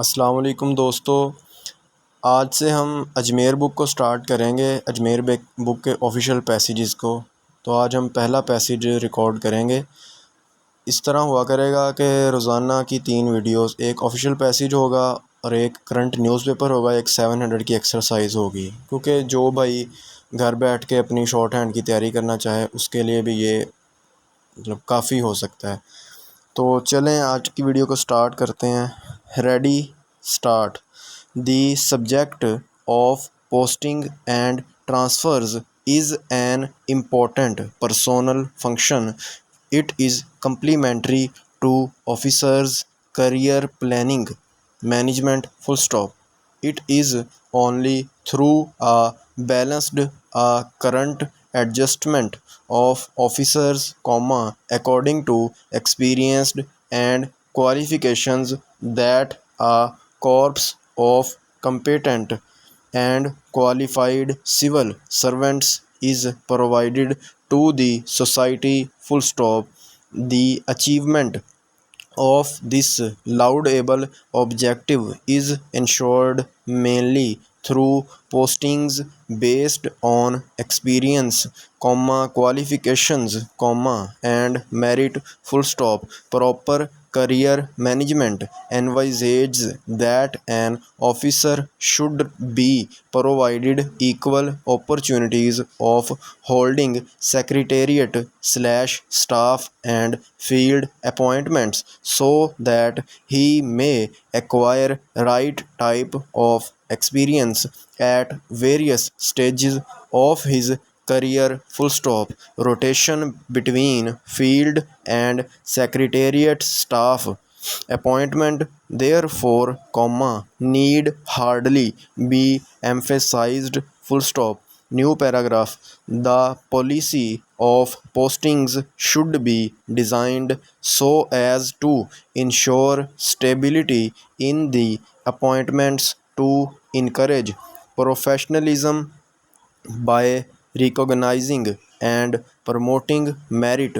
अस्सलाम वालेकुम दोस्तों। आज से हम अजमेर बुक को स्टार्ट करेंगे, अजमेर बुक के ऑफिशियल पैसेजेस को। तो आज हम पहला पैसेज रिकॉर्ड करेंगे। इस तरह हुआ करेगा कि रोज़ाना की 3 वीडियोस, एक ऑफिशियल पैसेज होगा और एक करंट न्यूज़पेपर होगा, एक 700 की एक्सरसाइज होगी। क्योंकि जो भाई घर बैठ के अपनी शॉर्ट हैंड की तैयारी करना चाहे उसके लिए भी ये मतलब काफ़ी हो सकता है। तो चलें आज की वीडियो को स्टार्ट करते हैं। Ready, start. The subject of posting and transverse is an important personal function. It is complementary to officers' career planning, management, full stop. It is only through a balanced current adjustment of officers, according to experience and qualifications that a corps of competent and qualified civil servants is provided to the society. Full stop. The achievement of this laudable objective is ensured mainly through postings based on experience, qualifications, and merit. Full stop. Proper career management envisages that an officer should be provided equal opportunities of holding secretariat slash staff and field appointments so that he may acquire right type of experience at various stages of his career. Full stop. Rotation between field and secretariat staff appointment therefore, need hardly be emphasized. Full stop. New paragraph. The policy of postings should be designed so as to ensure stability in the appointments, to encourage professionalism by recognizing and promoting merit,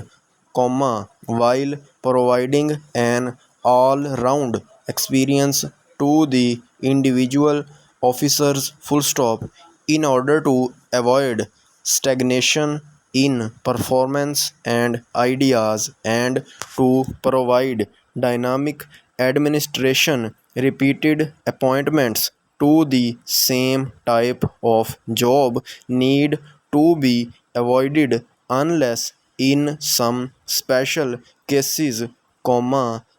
while providing an all-round experience to the individual officers. Full stop. In order to avoid stagnation in performance and ideas and to provide dynamic administration, repeated appointments to the same type of job need to be avoided unless in some special cases,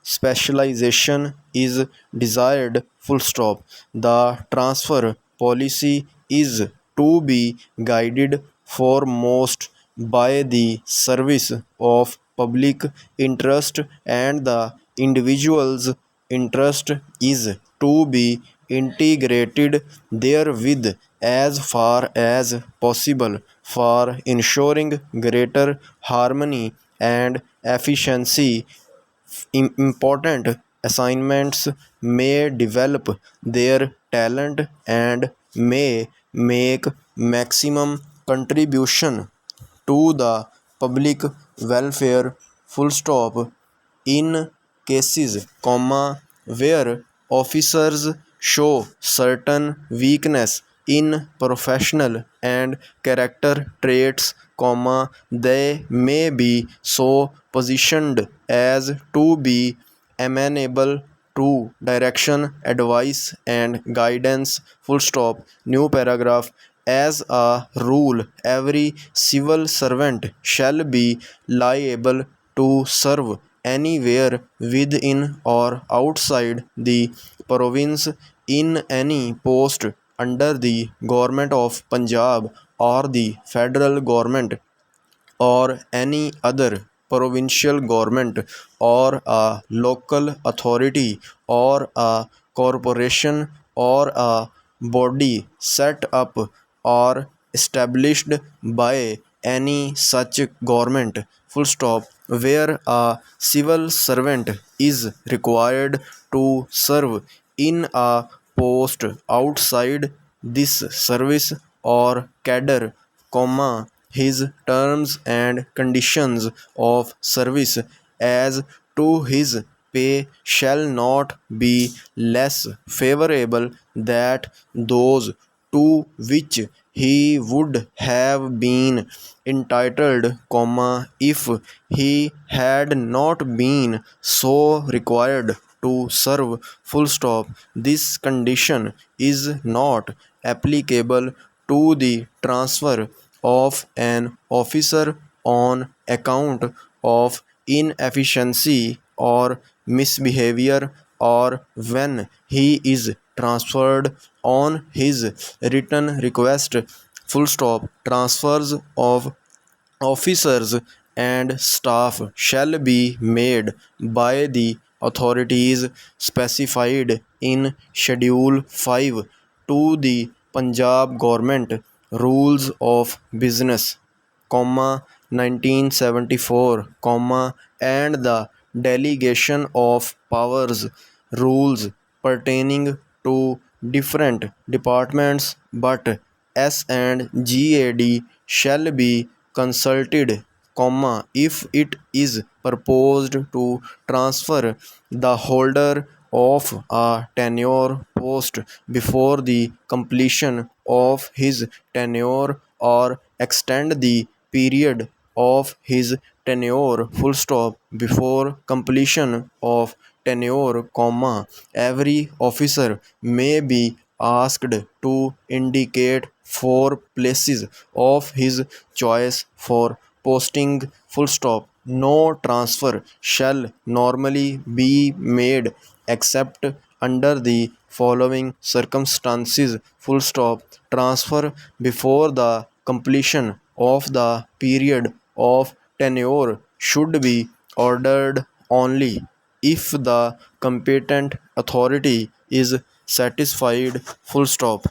specialization is desired. Full stop. The transfer policy is to be guided foremost by the service of public interest, and the individual's interest is to be integrated therewith as far as possible for ensuring greater harmony and efficiency. Important assignments may develop their talent and may make maximum contribution to the public welfare. Full stop. In cases, where officers show certain weakness in professional and character traits, they may be so positioned as to be amenable to direction, advice, and guidance. Full stop. New paragraph. As a rule, every civil servant shall be liable to serve anywhere within or outside the province in any post under the government of Punjab or the federal government or any other provincial government or a local authority or a corporation or a body set up or established by any such government. Full stop. Where a civil servant is required to serve in a post outside this service or cadre, his terms and conditions of service as to his pay shall not be less favorable than those to which he would have been entitled, if he had not been so required to serve, full stop. This condition is not applicable to the transfer of an officer on account of inefficiency or misbehavior, or when he is transferred on his written request, full stop. Transfers of officers and staff shall be made by the authorities specified in Schedule 5 to the Punjab Government Rules of Business, 1974, and the Delegation of Powers Rules pertaining to different departments, but S&GAD shall be consulted, if it is proposed to transfer the holder of a tenure post before the completion of his tenure, or extend the period of his tenure, full stop, before completion of tenure, every officer may be asked to indicate 4 places of his choice for posting, full stop. No transfer shall normally be made except under the following circumstances, full stop. Transfer before the completion of the period of tenure should be ordered only if the competent authority is satisfied, full stop.